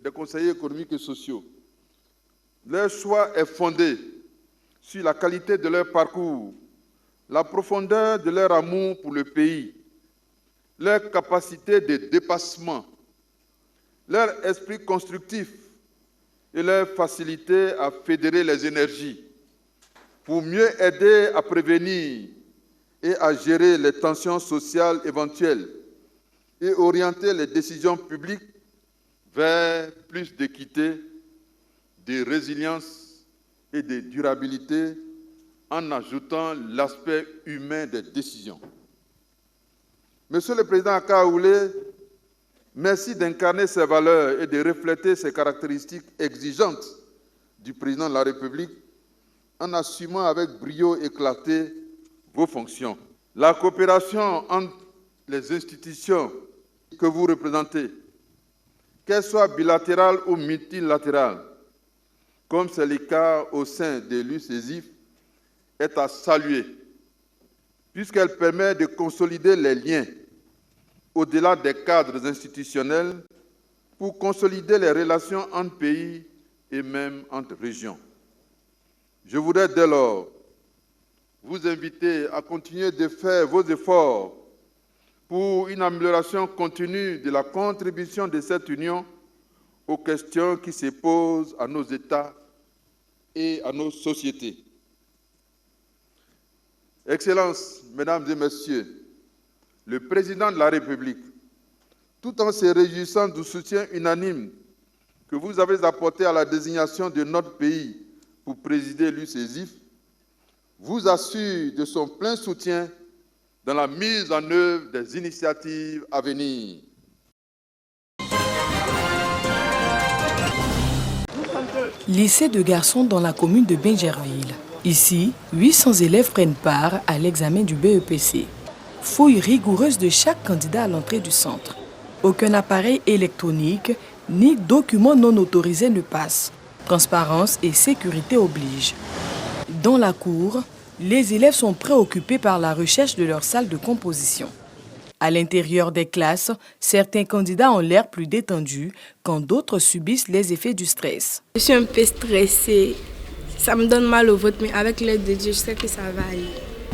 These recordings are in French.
des conseillers économiques et sociaux. Leur choix est fondé sur la qualité de leur parcours, la profondeur de leur amour pour le pays, leur capacité de dépassement, leur esprit constructif et leur facilité à fédérer les énergies pour mieux aider à prévenir et à gérer les tensions sociales éventuelles et orienter les décisions publiques vers plus d'équité, de résilience et de durabilité en ajoutant l'aspect humain des décisions. Monsieur le Président Akaoulé, merci d'incarner ces valeurs et de refléter ces caractéristiques exigeantes du Président de la République en assumant avec brio éclaté vos fonctions. La coopération entre les institutions que vous représentez, qu'elles soient bilatérales ou multilatérales, comme c'est le cas au sein de l'UCESIF, est à saluer, puisqu'elle permet de consolider les liens au-delà des cadres institutionnels pour consolider les relations entre pays et même entre régions. Je voudrais dès lors vous inviter à continuer de faire vos efforts pour une amélioration continue de la contribution de cette Union aux questions qui se posent à nos États et à nos sociétés. Excellences, Mesdames et Messieurs, le Président de la République, tout en se réjouissant du soutien unanime que vous avez apporté à la désignation de notre pays pour présider l'UCESIF, vous assure de son plein soutien dans la mise en œuvre des initiatives à venir. Lycée de garçons dans la commune de Bingerville. Ici, 800 élèves prennent part à l'examen du BEPC. Fouille rigoureuse de chaque candidat à l'entrée du centre. Aucun appareil électronique ni document non autorisé ne passe. Transparence et sécurité obligent. Dans la cour, les élèves sont préoccupés par la recherche de leur salle de composition. À l'intérieur des classes, certains candidats ont l'air plus détendus quand d'autres subissent les effets du stress. Je suis un peu stressée. Ça me donne mal au ventre, mais avec l'aide de Dieu, je sais que ça va aller.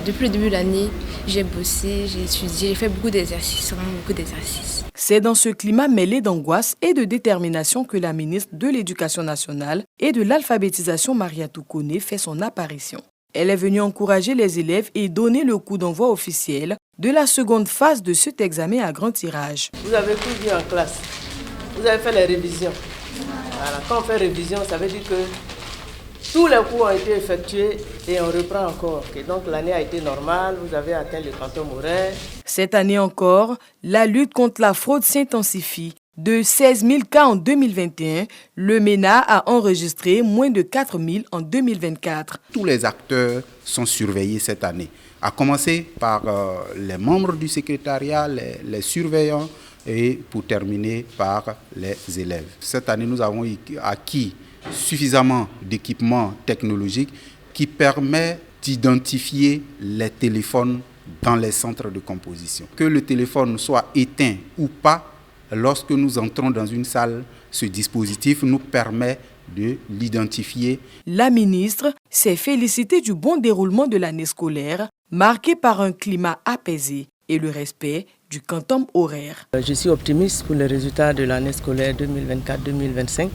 Depuis le début de l'année, j'ai bossé, j'ai étudié, j'ai fait beaucoup d'exercices, vraiment beaucoup d'exercices. C'est dans ce climat mêlé d'angoisse et de détermination que la ministre de l'Éducation nationale et de l'alphabétisation Mariatou Koné fait son apparition. Elle est venue encourager les élèves et donner le coup d'envoi officiel de la seconde phase de cet examen à grand tirage. Vous avez tout vu en classe, vous avez fait les révisions. Voilà. Quand on fait révision, ça veut dire que tous les cours ont été effectués et on reprend encore. Et donc l'année a été normale, vous avez atteint le quantum horaire. Cette année encore, la lutte contre la fraude s'intensifie. De 16 000 cas en 2021, le MENA a enregistré moins de 4 000 en 2024. Tous les acteurs sont surveillés cette année, à commencer par les membres du secrétariat, les surveillants et pour terminer par les élèves. Cette année, nous avons acquis suffisamment d'équipements technologiques qui permettent d'identifier les téléphones dans les centres de composition. Que le téléphone soit éteint ou pas, lorsque nous entrons dans une salle, ce dispositif nous permet de l'identifier. La ministre s'est félicitée du bon déroulement de l'année scolaire, marquée par un climat apaisé et le respect du quantum horaire. Je suis optimiste pour les résultats de l'année scolaire 2024-2025,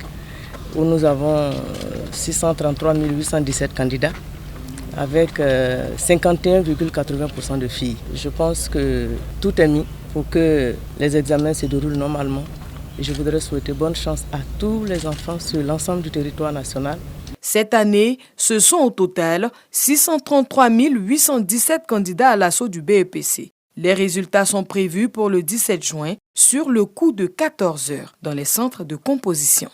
où nous avons 633 817 candidats, avec 51,80% de filles. Je pense que tout est mis pour que les examens se déroulent normalement. Et je voudrais souhaiter bonne chance à tous les enfants sur l'ensemble du territoire national. Cette année, ce sont au total 633 817 candidats à l'assaut du BEPC. Les résultats sont prévus pour le 17 juin sur le coup de 14 heures dans les centres de composition.